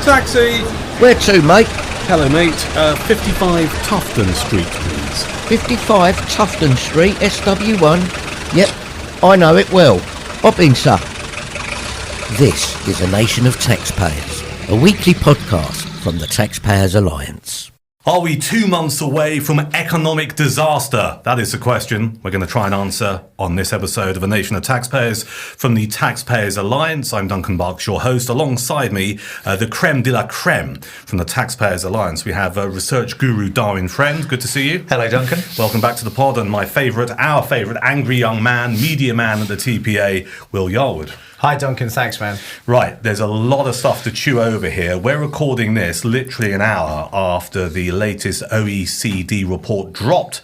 Taxi! Where to, mate? Hello, mate. 55 Tufton Street, please. 55 Tufton Street, SW1. Yep, I know it well. Hop in, sir. This is A Nation of Taxpayers, a weekly podcast from the Taxpayers Alliance. Are we 2 months away from economic disaster? That is the question we're going to try and answer on this episode of A Nation of Taxpayers from the Taxpayers Alliance. I'm Duncan Barks, your host. Alongside me, the creme de la creme from the Taxpayers Alliance. We have research guru Darwin Friend. Good to see you. Hello, Duncan. Welcome back to the pod. And our favourite angry young man, media man at the TPA, Will Yarwood. Hi, Duncan. Thanks, man. Right, there's a lot of stuff to chew over here. We're recording this literally an hour after the latest OECD report dropped,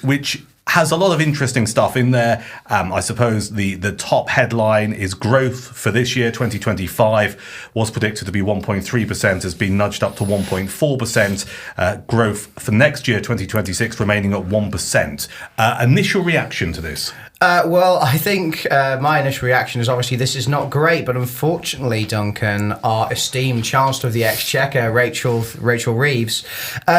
which has a lot of interesting stuff in there. I suppose the top headline is growth for this year, 2025, was predicted to be 1.3%, has been nudged up to 1.4%. Growth for next year, 2026, remaining at 1%. Initial reaction to this? Well, I think my initial reaction is obviously this is not great, but unfortunately, Duncan, our esteemed Chancellor of the Exchequer, Rachel Reeves,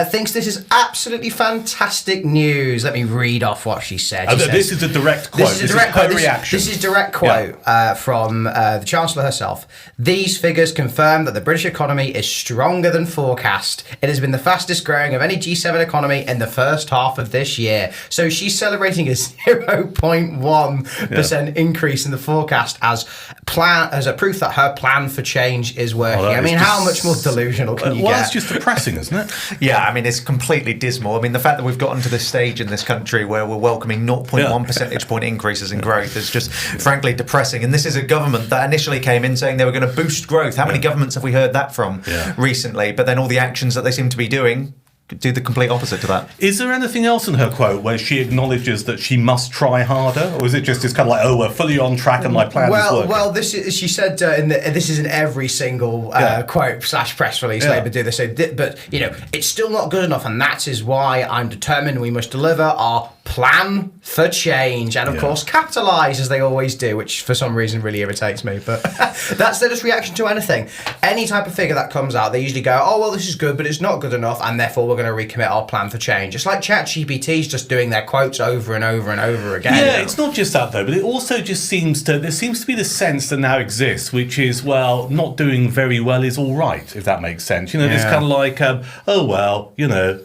thinks this is absolutely fantastic news. Let me read off what she said. This is a direct quote. This is her reaction. This is direct quote from the Chancellor herself. These figures confirm that the British economy is stronger than forecast. It has been the fastest growing of any G7 economy in the first half of this year. So she's celebrating a 0.1% increase in the forecast as a proof that her plan for change is working. I mean, how much more delusional can you get? Well, that's just depressing, isn't it? Yeah, I mean, it's completely dismal. I mean, the fact that we've gotten to this stage in this country where we're welcoming 0.1 percentage point increases in growth is just frankly depressing. And this is a government that initially came in saying they were going to boost growth. How many governments have we heard that from recently? But then all the actions that they seem to be doing do the complete opposite to that. Is there anything else in her quote where she acknowledges that she must try harder, or is it just this kind of like, we're fully on track and my plan is working? Well, she said this is in every single quote / press release Labour do. They say, but it's still not good enough, and that is why I'm determined we must deliver our plan for change, and of course capitalise as they always do, which for some reason really irritates me. But that's their just reaction to anything. Any type of figure that comes out, they usually go, oh well, this is good, but it's not good enough, and therefore we're going to recommit our plan for change. It's like ChatGPT's just doing their quotes over and over and over again. Yeah, it's not just that though, but it also just there seems to be the sense that now exists, which is, well, not doing very well is all right, if that makes sense. This kind of like,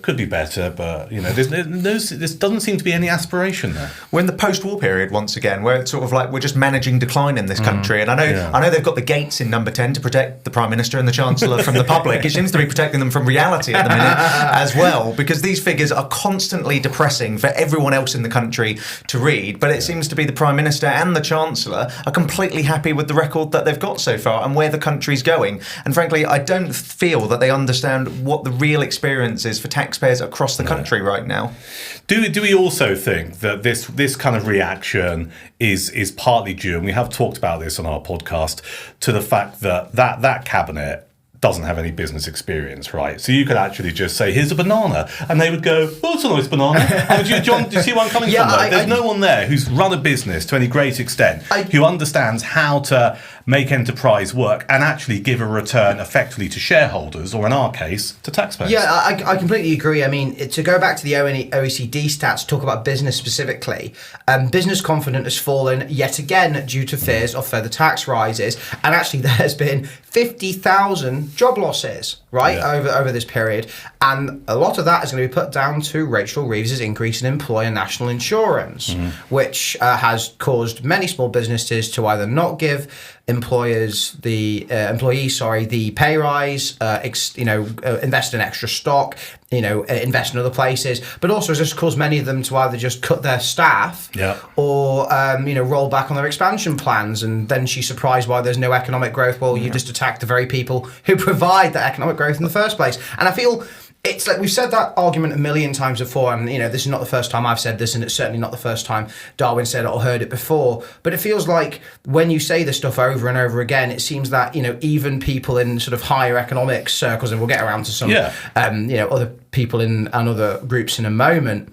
could be better, but this doesn't seem to be any aspiration there. We're in the post-war period once again, where it's sort of like we're just managing decline in this country. And I know they've got the gates in number 10 to protect the Prime Minister and the Chancellor from the public. It seems to be protecting them from reality at the minute as well, because these figures are constantly depressing for everyone else in the country to read. But it seems to be the Prime Minister and the Chancellor are completely happy with the record that they've got so far and where the country's going. And frankly, I don't feel that they understand what the real experience is for taxpayers across the country right now. Do we also think that this kind of reaction is partly due, and we have talked about this on our podcast, to the fact that cabinet doesn't have any business experience, right? So you could actually just say, here's a banana, and they would go, oh, it's a nice banana. And do you see where I'm coming from? There's no one there who's run a business to any great extent who understands how to make enterprise work and actually give a return effectively to shareholders, or in our case, to taxpayers. Yeah, I completely agree. I mean, to go back to the OECD stats, talk about business specifically, business confidence has fallen yet again due to fears of further tax rises. And actually, there's been 50,000 job losses, right, over this period. And a lot of that is going to be put down to Rachel Reeves' increase in employer national insurance, which has caused many small businesses to either not give employees the pay rise, invest in extra stock, invest in other places, but also has just caused many of them to either just cut their staff or roll back on their expansion plans. And then she's surprised why there's no economic growth. Well, you just attacked the very people who provide that economic growth in the first place. And I feel it's like we've said that argument a million times before, and this is not the first time I've said this, and it's certainly not the first time Darwin said it or heard it before. But it feels like when you say this stuff over and over again, it seems that even people in sort of higher economic circles, and we'll get around to some other people and other groups in a moment,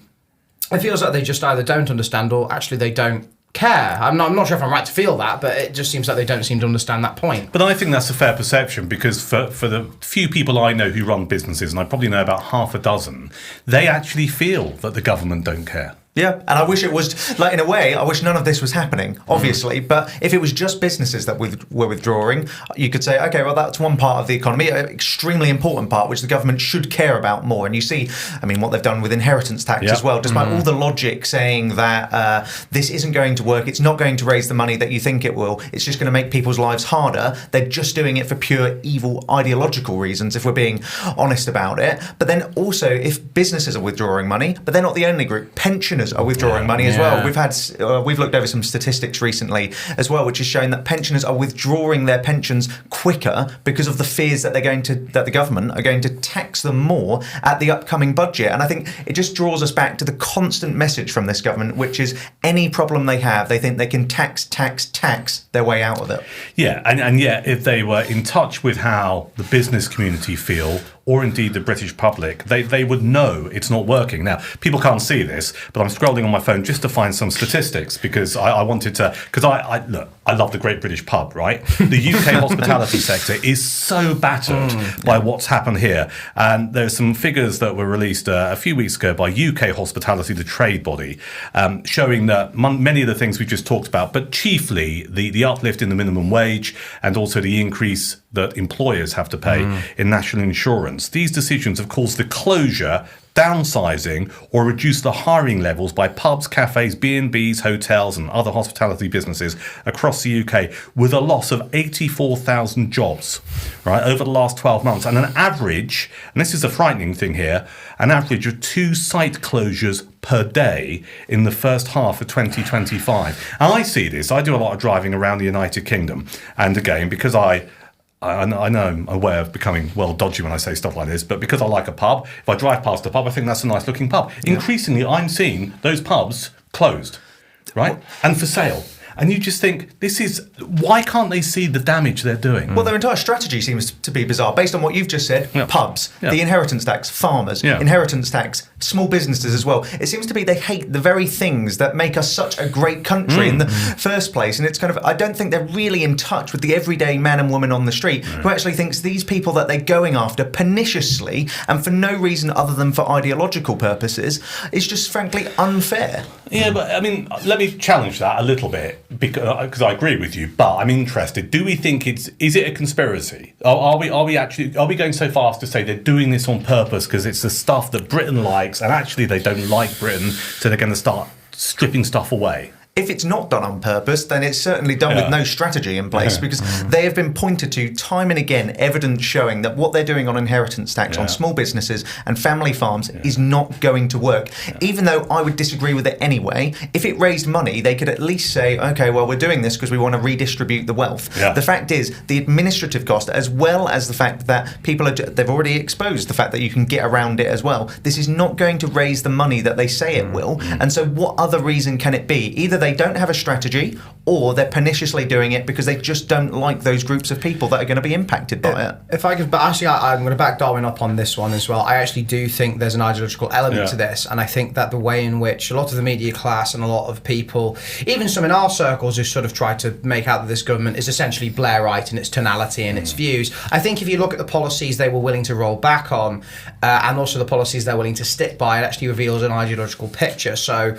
it feels like they just either don't understand or actually they don't care. I'm not sure if I'm right to feel that, but it just seems like they don't seem to understand that point. But I think that's a fair perception, because for the few people I know who run businesses, and I probably know about half a dozen, they actually feel that the government don't care. Yeah, and I wish it was, like, in a way, I wish none of this was happening, obviously. But if it was just businesses that were withdrawing, you could say, okay, well, that's one part of the economy, an extremely important part, which the government should care about more. And you see, I mean, what they've done with inheritance tax as well, despite all the logic saying that this isn't going to work, it's not going to raise the money that you think it will, it's just going to make people's lives harder. They're just doing it for pure evil ideological reasons, if we're being honest about it. But then also, if businesses are withdrawing money, but they're not the only group, pensioners are withdrawing money as well. We've looked over some statistics recently as well, which has shown that pensioners are withdrawing their pensions quicker because of the fears that that the government are going to tax them more at the upcoming budget. And I think it just draws us back to the constant message from this government, which is any problem they have, they think they can tax their way out of it. Yeah, and yet if they were in touch with how the business community feel, or indeed the British public, they would know it's not working. Now, people can't see this, but I'm scrolling on my phone just to find some statistics, because I wanted to, because I love the Great British Pub, right? The UK hospitality sector is so battered by what's happened here. And there's some figures that were released a few weeks ago by UK Hospitality, the trade body, showing that many of the things we just talked about, but chiefly the uplift in the minimum wage, and also the increase that employers have to pay in national insurance. These decisions have caused the closure, downsizing, or reduce the hiring levels by pubs, cafes, B&Bs, hotels, and other hospitality businesses across the UK, with a loss of 84,000 jobs, right, over the last 12 months. And an average, and this is a frightening thing here, an average of 2 site closures per day in the first half of 2025. And I see this. I do a lot of driving around the United Kingdom. And again, because I know I'm aware of becoming well dodgy when I say stuff like this, but because I like a pub, if I drive past a pub, I think that's a nice looking pub. Yeah. Increasingly, I'm seeing those pubs closed, right? And for sale. And you just think, why can't they see the damage they're doing? Well, their entire strategy seems to be bizarre. Based on what you've just said, pubs, the inheritance tax, farmers, inheritance tax, small businesses as well. It seems to be they hate the very things that make us such a great country in the first place. And it's kind of, I don't think they're really in touch with the everyday man and woman on the street who actually thinks these people that they're going after perniciously and for no reason other than for ideological purposes is just frankly unfair. Yeah, but I mean, let me challenge that a little bit, because I agree with you. But I'm interested. Do we think is it a conspiracy? Are we going so far as to say they're doing this on purpose because it's the stuff that Britain likes, and actually they don't like Britain, so they're going to start stripping stuff away? If it's not done on purpose, then it's certainly done with no strategy in place, because they have been pointed to time and again, evidence showing that what they're doing on inheritance tax on small businesses and family farms is not going to work. Even though I would disagree with it anyway, if it raised money, they could at least say, okay, well, we're doing this because we want to redistribute the wealth. The fact is, the administrative cost, as well as the fact that they've already exposed the fact that you can get around it as well, this is not going to raise the money that they say it will. And so what other reason can it be? Either they don't have a strategy, or they're perniciously doing it because they just don't like those groups of people that are going to be impacted by it. If I could, but actually, I'm going to back Darwin up on this one as well. I actually do think there's an ideological element to this, and I think that the way in which a lot of the media class and a lot of people, even some in our circles, who sort of try to make out that this government is essentially Blairite in its tonality and its views. I think if you look at the policies they were willing to roll back on, and also the policies they're willing to stick by, it actually reveals an ideological picture. So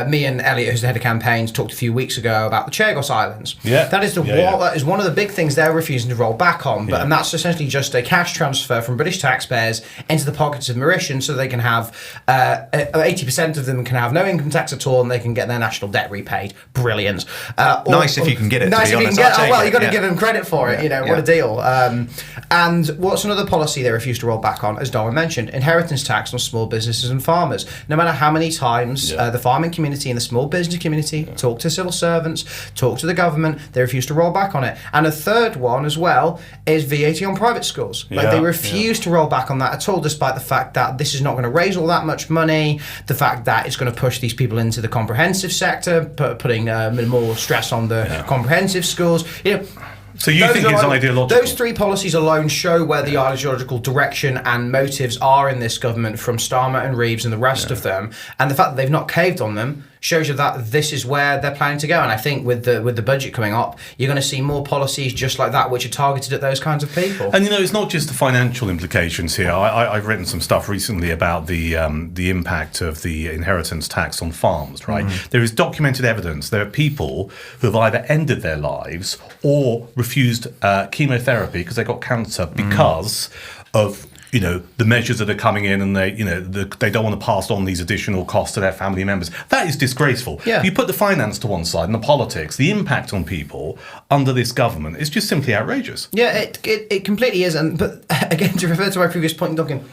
me and Elliot, who's the head of campaigns, talked a few weeks ago about the Chagos Islands. That is that is one of the big things they're refusing to roll back on. And that's essentially just a cash transfer from British taxpayers into the pockets of Mauritians, so they can have 80% of them can have no income tax at all, and they can get their national debt repaid. Brilliant. Nice if you can get it. Nice to be if honest. you can get it. Well, you've got to give them credit for it. You know, what a deal. And what's another policy they refuse to roll back on, as Darwin mentioned, inheritance tax on small businesses and farmers. No matter how many times the farming community and the small business community talk to civil servants, talk to the government, they refuse to roll back on it. And a third one as well is VAT on private schools. They refuse to roll back on that at all, despite the fact that this is not going to raise all that much money, the fact that it's going to push these people into the comprehensive sector, putting more stress on the comprehensive schools. You know, so you think it's ideological? Those three policies alone show where the ideological direction and motives are in this government, from Starmer and Reeves and the rest of them. And the fact that they've not caved on them shows you that this is where they're planning to go. And I think with the budget coming up, you're going to see more policies just like that, which are targeted at those kinds of people. And it's not just the financial implications here. I've written some stuff recently about the impact of the inheritance tax on farms. Right, there is documented evidence. There are people who have either ended their lives or refused chemotherapy because they got cancer because of the measures that are coming in, and they don't want to pass on these additional costs to their family members. That is disgraceful. Yeah. If you put the finance to one side and the politics, the impact on people under this government is just simply outrageous. Yeah, it completely is. But again, to refer to my previous point, Duncan,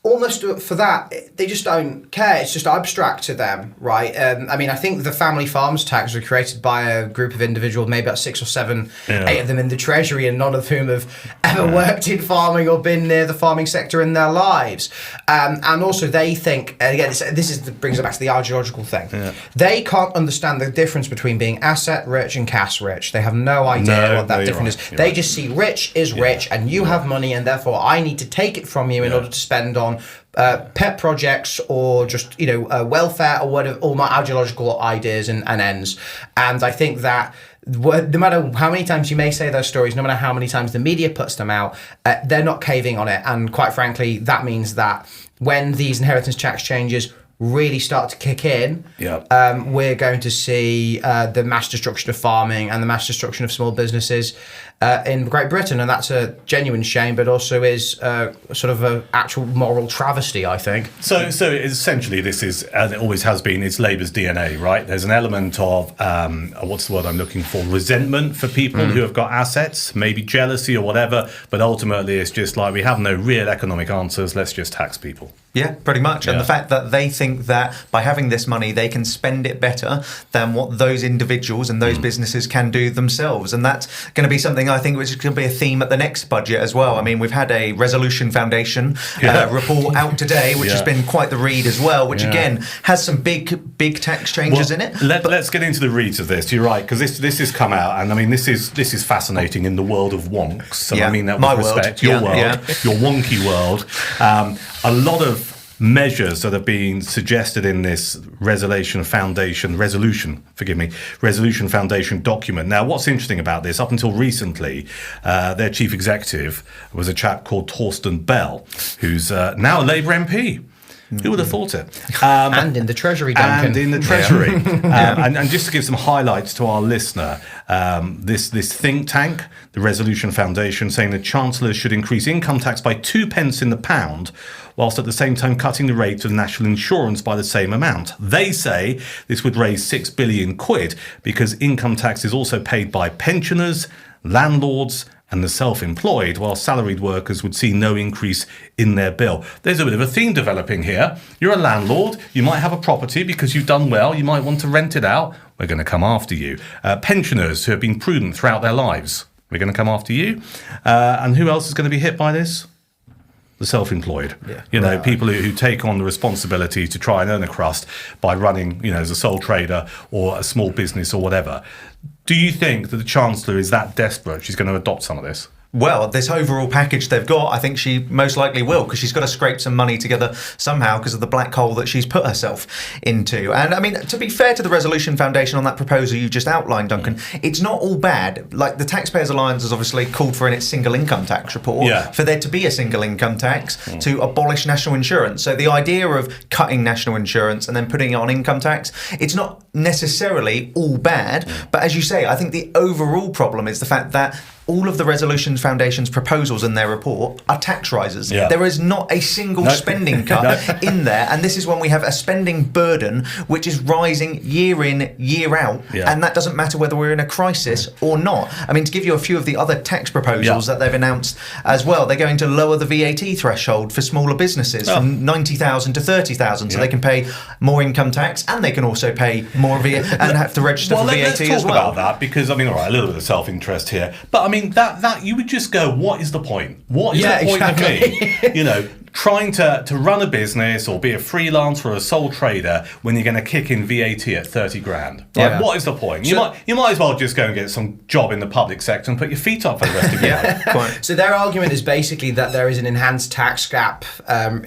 almost for that, they just don't care. It's just abstract to them, right? I think the family farms tax was created by a group of individuals, maybe about 6 or 7, 8 of them in the Treasury, and none of whom have ever worked in farming or been near the farming sector in their lives. And also they think, and again, this brings it back to the ideological thing. Yeah. They can't understand the difference between being asset rich and cash rich. They have no idea what that difference is. They just see rich is rich, and you have money, and therefore I need to take it from you in order to spend on pet projects or just welfare or whatever, all my ideological ideas and ends. And I think that no matter how many times you may say those stories, no matter how many times the media puts them out, they're not caving on it. And quite frankly, that means that when these inheritance tax changes really start to kick in, we're going to see the mass destruction of farming and the mass destruction of small businesses in Great Britain, and that's a genuine shame, but also is sort of an actual moral travesty, I think. So essentially, this is, as it always has been, it's Labour's DNA, right? There's an element of what's the word I'm looking for? Resentment for people who have got assets, maybe jealousy or whatever, but ultimately it's just like we have no real economic answers. Let's just tax people. Yeah, pretty much. And the fact that they think that by having this money, they can spend it better than what those individuals and those businesses can do themselves. And that's going to be something I think which is going to be a theme at the next budget as well. I mean, we've had a Resolution Foundation report out today, which has been quite the read as well, which again has some big tax changes in it. Let's get into the reads of this. You're right, because this has come out, and I mean this is fascinating in the world of wonks. And I mean that with respect. Your world, your wonky world. A lot of measures that have been suggested in this Resolution Foundation document. Now, what's interesting about this, up until recently, their chief executive was a chap called Torsten Bell, who's now a Labour MP. Who would have thought it? And in the Treasury, Duncan. And in the Treasury. And just to give some highlights to our listener, this think tank, the Resolution Foundation, saying the Chancellor should increase income tax by 2 pence in the pound, whilst at the same time cutting the rate of national insurance by the same amount. They say this would raise 6 billion quid because income tax is also paid by pensioners, landlords, and the self-employed, while salaried workers would see no increase in their bill. There's a bit of a theme developing here. You're a landlord, you might have a property because you've done well, you might want to rent it out, we're going to come after you. Pensioners who have been prudent throughout their lives, we're going to come after you. And who else is going to be hit by this? The self-employed, people who take on the responsibility to try and earn a crust by running, as a sole trader or a small business or whatever. Do you think that the Chancellor is that desperate she's going to adopt some of this? Well, this overall package they've got, I think she most likely will, because she's got to scrape some money together somehow because of the black hole that she's put herself into. And I mean, to be fair to the Resolution Foundation on that proposal you just outlined, Duncan, it's not all bad. Like, the Taxpayers Alliance has obviously called for in its single income tax report for there to be a single income tax to abolish national insurance. So the idea of cutting national insurance and then putting it on income tax, it's not necessarily all bad. But as you say, I think the overall problem is the fact that all of the Resolution Foundation's proposals in their report are tax rises. Yeah. There is not a single spending cut in there, and this is when we have a spending burden which is rising year in, year out, and that doesn't matter whether we're in a crisis or not. I mean, to give you a few of the other tax proposals that they've announced as well, they're going to lower the VAT threshold for smaller businesses from 90,000 to 30,000, so they can pay more income tax and they can also pay more VAT and have to register for VAT let's talk as well. About that, because I mean, all right, a little bit of self-interest here, but I mean that you would just go, what is the point? What is the point of me? trying to run a business or be a freelancer or a sole trader when you're going to kick in VAT at 30 grand? Right? Yeah. What is the point? You might as well just go and get some job in the public sector and put your feet up for the rest of your life. So their argument is basically that there is an enhanced tax gap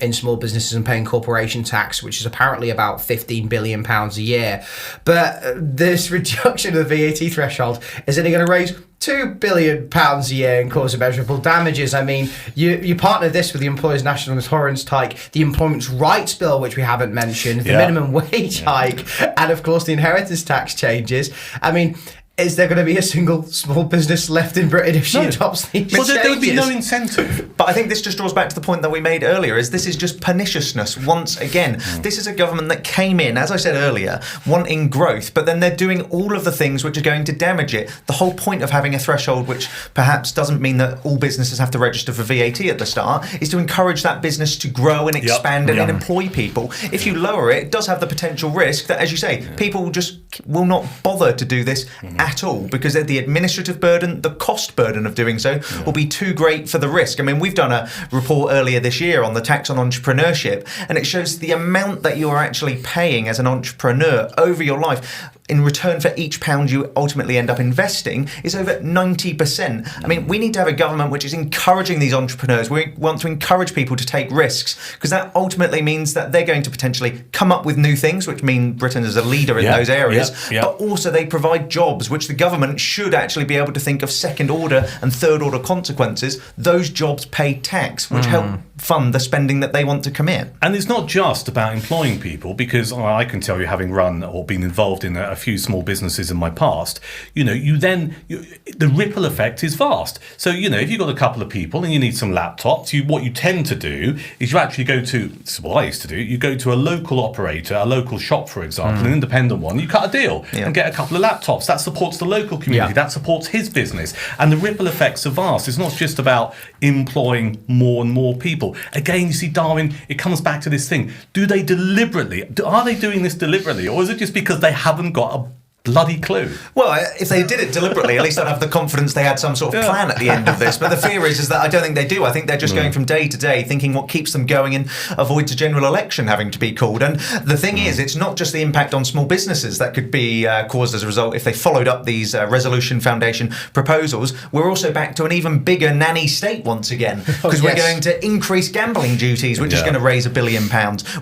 in small businesses and paying corporation tax, which is apparently about £15 billion a year. But this reduction of the VAT threshold is only going to raise £2 billion a year and cause immeasurable damages. I mean, you partner this with the Employers' National Insurance hike, the Employment Rights Bill, which we haven't mentioned, the minimum wage hike, and of course the inheritance tax changes. I mean, is there going to be a single small business left in Britain if she adopts these changes? There would be no incentive. But I think this just draws back to the point that we made earlier, is this is just perniciousness once again. This is a government that came in, as I said earlier, wanting growth, but then they're doing all of the things which are going to damage it. The whole point of having a threshold, which perhaps doesn't mean that all businesses have to register for VAT at the start, is to encourage that business to grow and expand and employ people. If you lower it, it does have the potential risk that, as you say, people just will not bother to do this at all, because the administrative burden, the cost burden of doing so will be too great for the risk. I mean, we've done a report earlier this year on the tax on entrepreneurship, and it shows the amount that you're actually paying as an entrepreneur over your life in return for each pound you ultimately end up investing is over 90%. I mean, we need to have a government which is encouraging these entrepreneurs. We want to encourage people to take risks, because that ultimately means that they're going to potentially come up with new things, which mean Britain is a leader in those areas, but also they provide jobs, which the government should actually be able to think of second order and third order consequences. Those jobs pay tax, which help fund the spending that they want to commit. And it's not just about employing people, because I can tell you, having run or been involved in a few small businesses in my past, the ripple effect is vast. So, if you've got a couple of people and you need some laptops, what you tend to do is you actually go to, this is what I used to do, you go to a local operator, a local shop, for example, an independent one, you cut a deal and get a couple of laptops. That supports the local community, that supports his business. And the ripple effects are vast. It's not just about employing more and more people. Again, you see, Darwin, it comes back to this thing. Are they doing this deliberately? Or is it just because they haven't got a bloody clue? Well, if they did it deliberately, at least I'd have the confidence they had some sort of plan at the end of this. But the fear is that I don't think they do. I think they're just going from day to day, thinking what keeps them going and avoids a general election having to be called. And the thing is, it's not just the impact on small businesses that could be caused as a result if they followed up these Resolution Foundation proposals. We're also back to an even bigger nanny state once again, because we're going to increase gambling duties, which is going to raise £1 billion.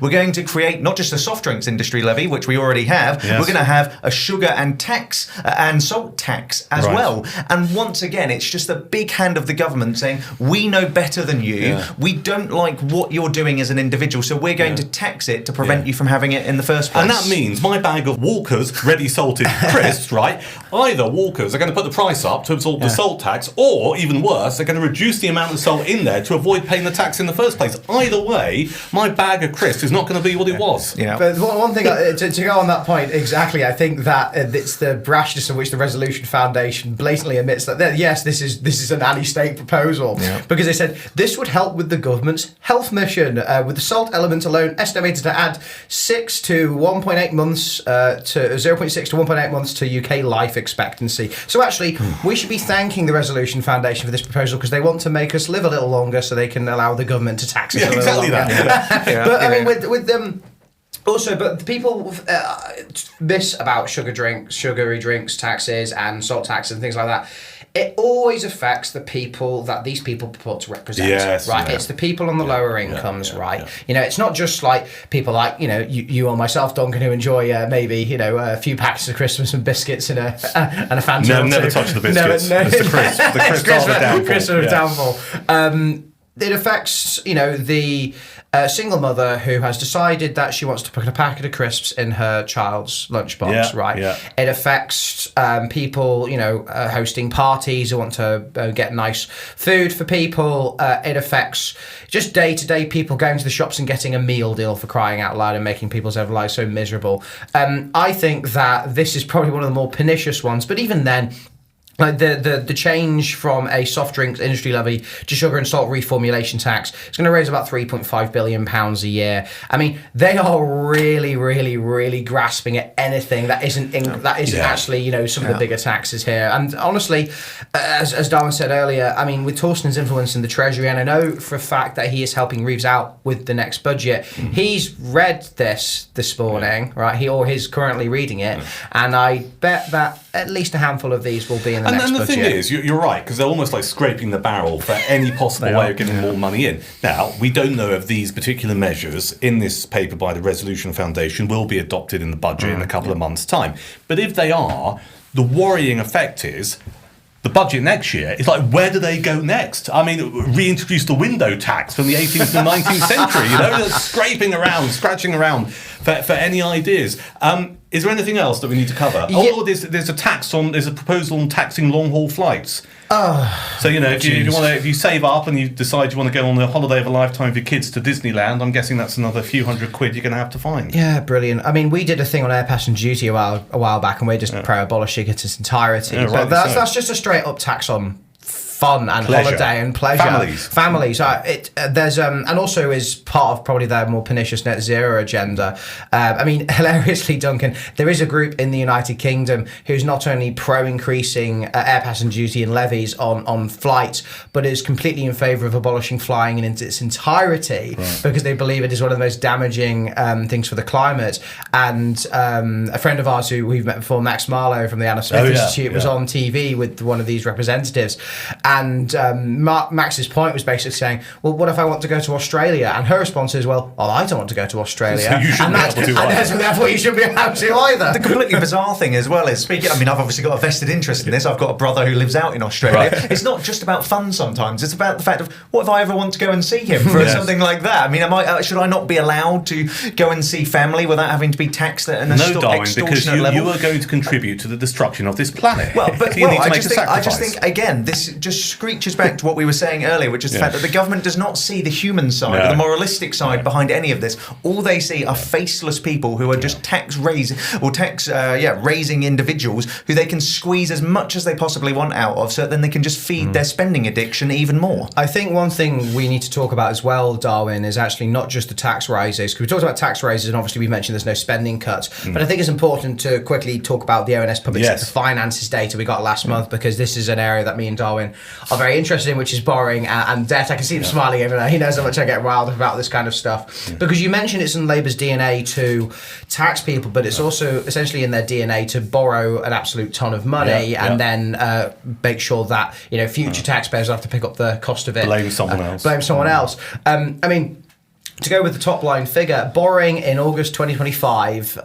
We're going to create not just a soft drinks industry levy, which we already have, we're going to have a sugar and tax and salt tax as well. And once again, it's just a big hand of the government saying, we know better than you, we don't like what you're doing as an individual, so we're going to tax it to prevent you from having it in the first place. And that means my bag of Walker's ready salted crisps, right? Either Walker's are going to put the price up to absorb the salt tax, or even worse, they're going to reduce the amount of salt in there to avoid paying the tax in the first place. Either way, my bag of crisps is not going to be what it was. But one thing, to go on that point, exactly, I think that it's the brashness in which the Resolution Foundation blatantly admits that, yes, this is an anti-state proposal, because they said this would help with the government's health mission, with the salt element alone estimated to add 6 to 1.8 months to 0.6 to 1.8 months to UK life expectancy. So actually, we should be thanking the Resolution Foundation for this proposal, because they want to make us live a little longer so they can allow the government to tax us a little longer. But I mean, with them. Also, but the people miss about sugary drinks, taxes, and salt taxes and things like that. It always affects the people that these people purport to represent, right? It's the people on the lower incomes, right? It's not just like people like, you or myself, Duncan, who enjoy maybe, a few packets of Christmas and biscuits and a Fanta. No, never touch the biscuits. It's the crisp. The crisp are the downfall. Crisp are the downfall. It affects, the single mother who has decided that she wants to put a packet of crisps in her child's lunchbox, right? It affects people, hosting parties who want to get nice food for people. It affects just day-to-day people going to the shops and getting a meal deal, for crying out loud, and making people's lives so miserable. I think that this is probably one of the more pernicious ones, but even then, Like the change from a soft drinks industry levy to sugar and salt reformulation tax is going to raise about £3.5 billion a year. I mean, they are really, really, really grasping at anything that isn't actually, you know, some of the bigger taxes here. And honestly, as Darwin said earlier, I mean, with Torsten's influence in the Treasury, and I know for a fact that he is helping Reeves out with the next budget, he's read this morning, right? He's currently reading it, and I bet that at least a handful of these will be in the next budget. And the thing is, you're right, because they're almost like scraping the barrel for any possible way of getting more money in. Now, we don't know if these particular measures in this paper by the Resolution Foundation will be adopted in the budget in a couple of months' time. But if they are, the worrying effect is the budget next year is like, where do they go next? I mean, reintroduce the window tax from the 18th and 19th century, you know, scraping around, scratching around for any ideas. Is there anything else that we need to cover? Oh, there's a proposal on taxing long-haul flights. So, you know, if you save up and you decide you want to go on a holiday of a lifetime with your kids to Disneyland, I'm guessing that's another few hundred quid you're going to have to find. Yeah, brilliant. I mean, we did a thing on air passenger duty a while back, and we're just pro-abolishing it in its entirety. But that's just a straight-up tax on fun and holiday and pleasure. Families. There's and also is part of probably their more pernicious net zero agenda. I mean, hilariously, Duncan, there is a group in the United Kingdom who's not only pro-increasing air passenger duty and levies on flights, but is completely in favour of abolishing flying in its entirety because they believe it is one of the most damaging things for the climate. And a friend of ours who we've met before, Max Marlowe from the Adam Smith Institute, was on TV with one of these representatives. And Max's point was basically saying, well, what if I want to go to Australia? And her response is, well, I don't want to go to Australia. So you shouldn't be able to either. And therefore you shouldn't be able to either. The completely bizarre thing as well is, I mean, I've obviously got a vested interest in this. I've got a brother who lives out in Australia. Right. It's not just about fun sometimes. It's about the fact of, what if I ever want to go and see him for something like that? I mean, should I not be allowed to go and see family without having to be taxed at an extortionate level? You are going to contribute to the destruction of this planet. I just think, again, this just screeches back to what we were saying earlier, which is the fact that the government does not see the human side, or the moralistic side behind any of this. All they see are faceless people who are just raising individuals who they can squeeze as much as they possibly want out of, so that then they can just feed their spending addiction even more. I think one thing we need to talk about as well, Darwin, is actually not just the tax rises, because we talked about tax rises and obviously we mentioned there's no spending cuts, but I think it's important to quickly talk about the ONS public sector finances data we got last month, because this is an area that me and Darwin are very interested in, which is borrowing and debt. I can see him smiling over there. He knows how much I get riled about this kind of stuff. Because you mentioned it's in Labour's DNA to tax people, but it's also essentially in their DNA to borrow an absolute ton of money and then make sure that, you know, future taxpayers have to pick up the cost of it. Blame someone else. I mean, to go with the top line figure, borrowing in August 2025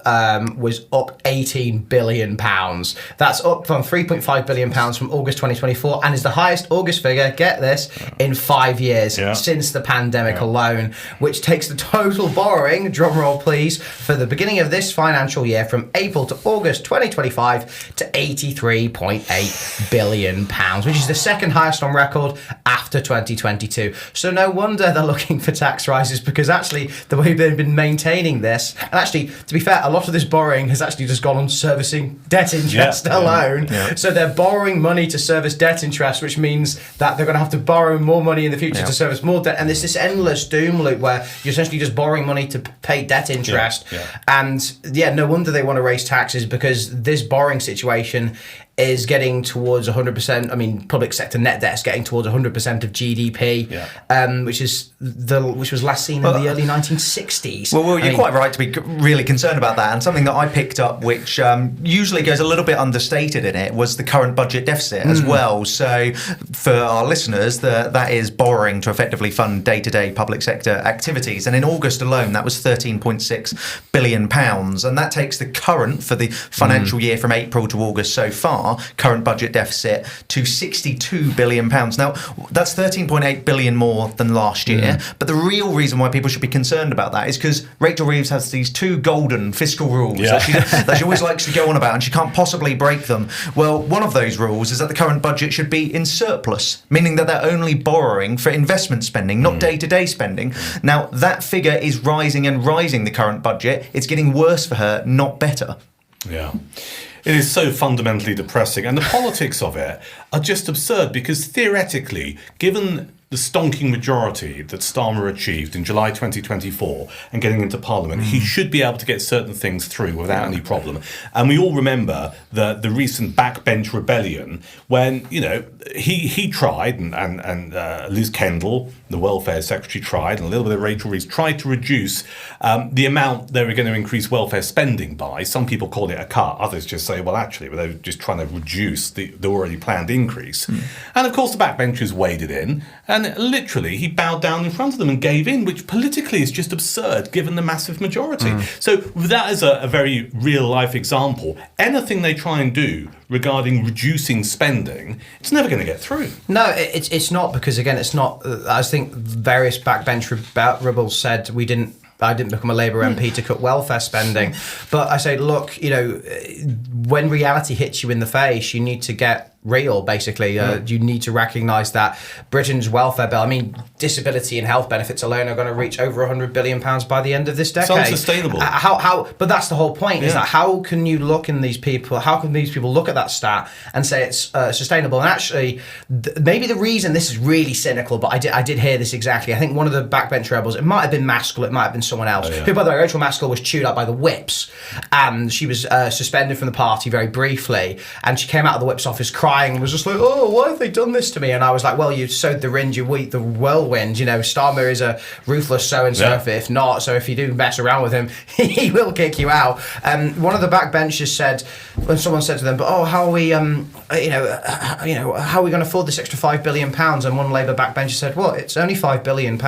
was up £18 billion. That's up from £3.5 billion from August 2024 and is the highest August figure, get this, in 5 years since the pandemic alone, which takes the total borrowing, drumroll please, for the beginning of this financial year from April to August 2025 to £83.8 billion, which is the second highest on record after 2022. So no wonder they're looking for tax rises, because actually the way they've been maintaining this, and actually, to be fair, a lot of this borrowing has actually just gone on servicing debt interest alone. So they're borrowing money to service debt interest, which means that they're going to have to borrow more money in the future to service more debt. And there's this endless doom loop where you're essentially just borrowing money to pay debt interest. And no wonder they want to raise taxes, because this borrowing situation is getting towards 100%. I mean, public sector net debt is getting towards 100% of GDP, which was last seen in the early 1960s. Well, you're quite right to be really concerned about that. And something that I picked up, which usually goes a little bit understated in it, was the current budget deficit as well. So for our listeners, that is borrowing to effectively fund day-to-day public sector activities. And in August alone, that was £13.6 billion. And that takes the current, for the financial year from April to August so far, current budget deficit to £62 billion. Now, that's 13.8 billion more than last year. But the real reason why people should be concerned about that is because Rachel Reeves has these two golden fiscal rules that she always likes to go on about, and she can't possibly break them. Well, one of those rules is that the current budget should be in surplus, meaning that they're only borrowing for investment spending, not day-to-day spending. Now, that figure is rising and rising, the current budget. It's getting worse for her, not better. Yeah. It is so fundamentally depressing. And the politics of it are just absurd because theoretically, given the stonking majority that Starmer achieved in July 2024 and getting into Parliament, he should be able to get certain things through without any problem. And we all remember the recent backbench rebellion when, he tried, and Liz Kendall, the welfare secretary, tried, and a little bit of Rachel Reeves tried to reduce the amount they were going to increase welfare spending by. Some people call it a cut. Others just say, well, actually, they were just trying to reduce the already planned increase. And of course, the backbenchers waded in, and literally he bowed down in front of them and gave in, which politically is just absurd given the massive majority. So that is a very real life example. Anything they try and do regarding reducing spending, it's never going to get through. No, it's not, because again, it's not. I think various backbench rebels said I didn't become a Labour MP to cut welfare spending. But I say, look, when reality hits you in the face, you need to get real, basically. You need to recognise that Britain's welfare bill, disability and health benefits alone are going to reach over £100 billion by the end of this decade. It's unsustainable. But that's the whole point, is that how can these people look at that stat and say it's sustainable? And actually, maybe the reason, this is really cynical, but I did hear this exactly. I think one of the backbench rebels, it might have been Maskell, it might have been someone else, who, by the way, Rachel Maskell was chewed up by the whips, and she was suspended from the party very briefly, and she came out of the whips office crying and was just like, oh, why have they done this to me? And I was like, well, you sowed the wind, you eat the whirlwind. Starmer is a ruthless so-and-so, if not, so if you do mess around with him, he will kick you out. One of the backbenchers said, when someone said to them, but how are we, how are we going to afford this extra £5 billion? And one Labour backbencher said, what, it's only £5 billion.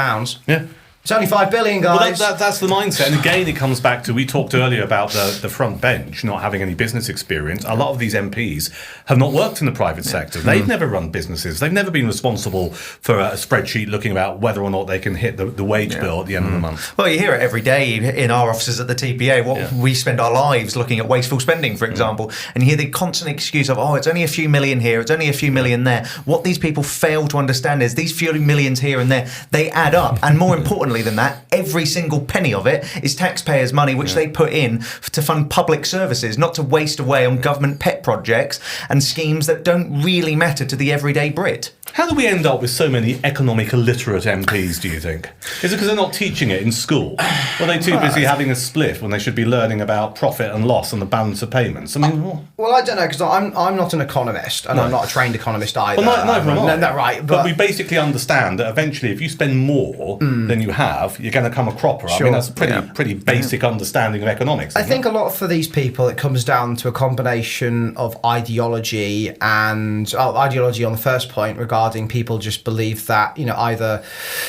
Yeah. It's only $5 billion, guys. Well, that's the mindset. And again, it comes back to, we talked earlier about the front bench not having any business experience. A lot of these MPs have not worked in the private sector. They've never run businesses. They've never been responsible for a spreadsheet looking about whether or not they can hit the wage bill at the end of the month. Well, you hear it every day in our offices at the TPA. We spend our lives looking at wasteful spending, for example, and you hear the constant excuse of, it's only a few million here, it's only a few million there. What these people fail to understand is these few millions here and there, they add up. And more importantly than that, every single penny of it is taxpayers' money, which they put in to fund public services, not to waste away on government pet projects and schemes that don't really matter to the everyday Brit. How do we end up with so many economic illiterate MPs, do you think? Is it because they're not teaching it in school? Or are they too busy having a spliff when they should be learning about profit and loss and the balance of payments? Well, I don't know, because I'm not an economist, and I'm not a trained economist either. Well, neither am I. No, right. But we basically understand that eventually, if you spend more than you have, you're going to come a cropper. Sure. That's a pretty basic understanding of economics. I think a lot for these people, it comes down to a combination of ideology and ideology on the first point, regarding people just believe that, either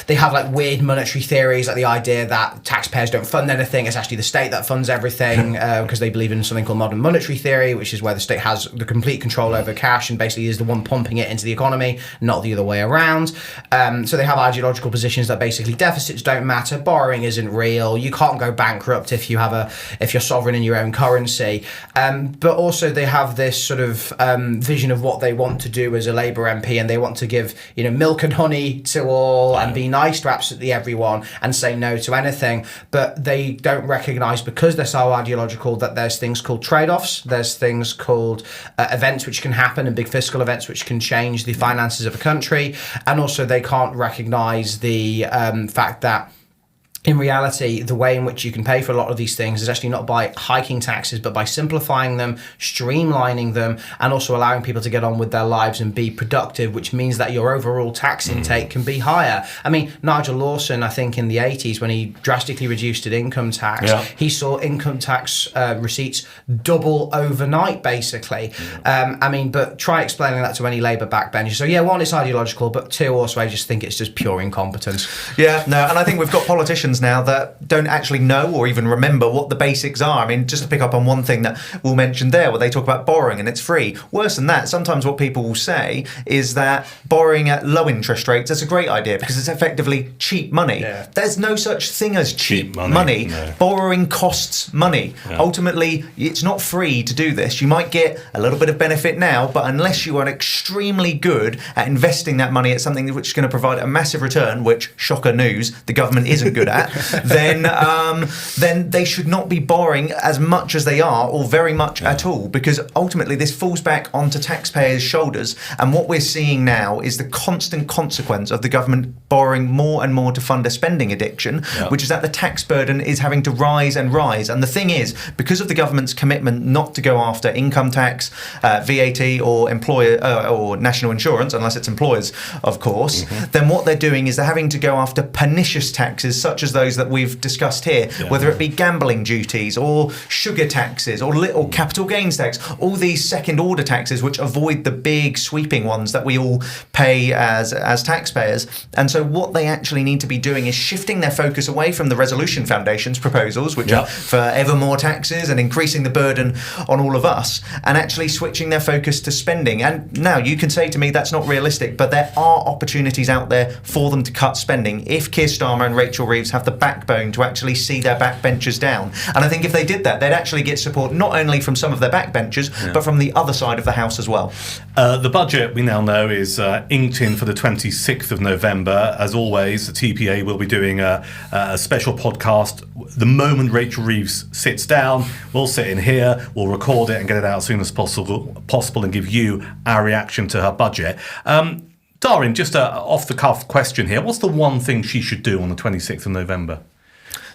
they have like weird monetary theories, like the idea that taxpayers don't fund anything, it's actually the state that funds everything, because they believe in something called modern monetary theory, which is where the state has the complete control over cash and basically is the one pumping it into the economy, not the other way around. So they have ideological positions that basically deficits don't matter, borrowing isn't real, you can't go bankrupt if you're sovereign in your own currency. But also they have this sort of vision of what they want to do as a Labour MP, and they want to give milk and honey to all and be nice to absolutely everyone and say no to anything. But they don't recognise, because they're so ideological, that there's things called trade-offs, there's things called events which can happen, and big fiscal events which can change the finances of a country. And also they can't recognise the fact that in reality, the way in which you can pay for a lot of these things is actually not by hiking taxes, but by simplifying them, streamlining them, and also allowing people to get on with their lives and be productive, which means that your overall tax intake can be higher. Nigel Lawson, I think in the 80s, when he drastically reduced his income tax, he saw income tax receipts double overnight, basically. But try explaining that to any Labour backbencher. So yeah, one, it's ideological, but two, also I just think it's just pure incompetence. Yeah, no, and I think we've got politicians now that don't actually know or even remember what the basics are. Just to pick up on one thing that Will mentioned there, where they talk about borrowing and it's free. Worse than that, sometimes what people will say is that borrowing at low interest rates is a great idea because it's effectively cheap money. Yeah. There's no such thing as cheap money. No. Borrowing costs money. Yeah. Ultimately, it's not free to do this. You might get a little bit of benefit now, but unless you are extremely good at investing that money at something which is going to provide a massive return, which, shocker news, the government isn't good at, that, then they should not be borrowing as much as they are, or very much at all, because ultimately this falls back onto taxpayers' shoulders. And what we're seeing now is the constant consequence of the government borrowing more and more to fund a spending addiction, which is that the tax burden is having to rise and rise. And the thing is, because of the government's commitment not to go after income tax, VAT, or employer or national insurance, unless it's employers, of course, then what they're doing is they're having to go after pernicious taxes such as those that we've discussed here, whether it be gambling duties or sugar taxes or capital gains tax, all these second order taxes which avoid the big sweeping ones that we all pay as taxpayers. And so what they actually need to be doing is shifting their focus away from the Resolution Foundation's proposals, which are for ever more taxes and increasing the burden on all of us, and actually switching their focus to spending. And now you can say to me that's not realistic, but there are opportunities out there for them to cut spending if Keir Starmer and Rachel Reeves have the backbone to actually see their backbenchers down. And I think if they did that, they'd actually get support not only from some of their backbenchers, but from the other side of the House as well. The budget, we now know, is inked in for the 26th of November. As always, the TPA will be doing a special podcast. The moment Rachel Reeves sits down, we'll sit in here, we'll record it and get it out as soon as possible and give you our reaction to her budget. Darwin, just a off-the-cuff question here. What's the one thing she should do on the 26th of November?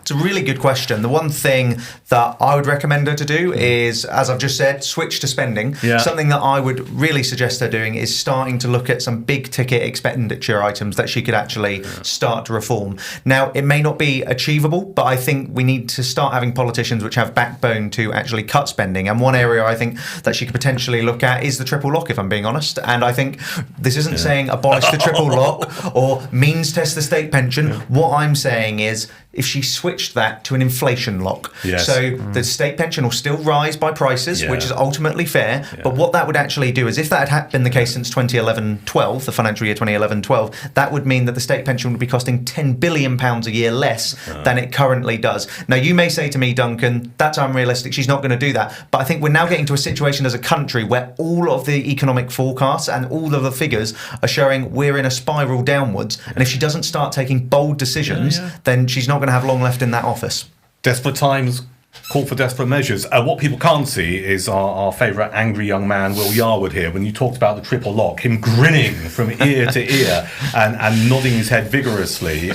It's a really good question. The one thing that I would recommend her to do is, as I've just said, switch to spending. Something that I would really suggest her doing is starting to look at some big ticket expenditure items that she could actually start to reform. Now, it may not be achievable, but I think we need to start having politicians which have backbone to actually cut spending. And one area I think that she could potentially look at is the triple lock, if I'm being honest. And I think this isn't saying abolish the triple lock or means test the state pension. What I'm saying is, if she switched that to an inflation lock. So the state pension will still rise by prices, which is ultimately fair. But what that would actually do is, if that had been the case since 2011-12, the financial year 2011-12, that would mean that the state pension would be costing £10 billion a year less than it currently does. Now, you may say to me, Duncan, that's unrealistic. She's not going to do that. But I think we're now getting to a situation as a country where all of the economic forecasts and all of the figures are showing we're in a spiral downwards. And if she doesn't start taking bold decisions, then she's not going to have long left in that office. Desperate times call for desperate measures. What people can't see is our favourite angry young man, Will Yarwood, here. When you talked about the triple lock, him grinning from ear to ear and nodding his head vigorously.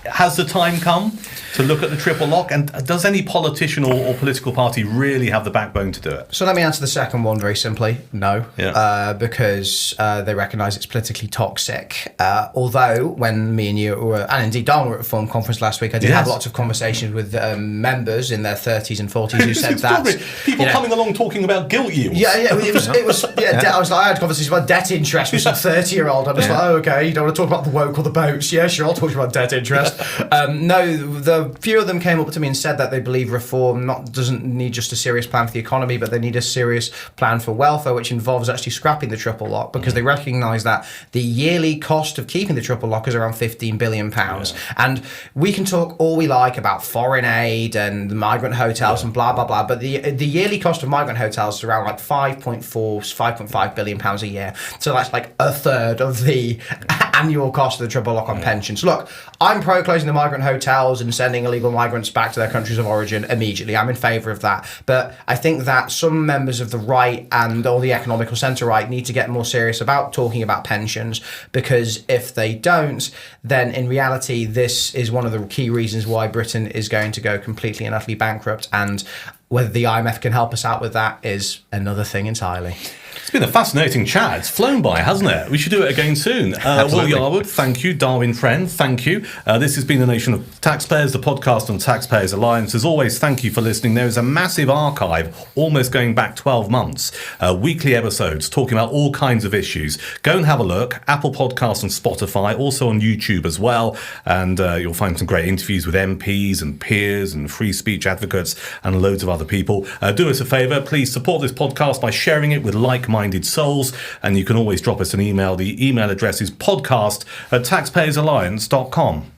Has the time come to look at the triple lock? And does any politician or political party really have the backbone to do it? So let me answer the second one very simply. No. Because they recognise it's politically toxic. Although when me and you were, and indeed Darwin were at a Reform conference last week, I did have lots of conversations with members in their 30s and 40s who said that. People coming along talking about gilt yields. It was I was like, I had conversations about debt interest with some 30-year-old. I'm just like, oh, okay, you don't want to talk about the woke or the boats? Yeah, sure, I'll talk about debt interest. No, the few of them came up to me and said that they believe reform doesn't need just a serious plan for the economy, but they need a serious plan for welfare, which involves actually scrapping the triple lock, because they recognise that the yearly cost of keeping the triple lock is around £15 billion. And we can talk all we like about foreign aid and the migrant hotels and blah, blah, blah, but the yearly cost of migrant hotels is around like £5.5 billion a year. So that's like a third of the annual cost of the triple lock on pensions. Look, I'm pro-closing the migrant hotels and sending illegal migrants back to their countries of origin immediately. I'm in favour of that. But I think that some members of the right and all the economical centre-right need to get more serious about talking about pensions, because if they don't, then in reality, this is one of the key reasons why Britain is going to go completely and utterly bankrupt. And whether the IMF can help us out with that is another thing entirely. It's been a fascinating chat. It's flown by, hasn't it? We should do it again soon. Will Yarwood, thank you. Darwin Friend, thank you. This has been The Nation of Taxpayers, the podcast on Taxpayers Alliance. As always, thank you for listening. There is a massive archive, almost going back 12 months. Weekly episodes talking about all kinds of issues. Go and have a look. Apple Podcasts and Spotify, also on YouTube as well. And you'll find some great interviews with MPs and peers and free speech advocates and loads of other people. Do us a favour. Please support this podcast by sharing it with like-minded souls, and you can always drop us an email. The email address is podcast@taxpayersalliance.com.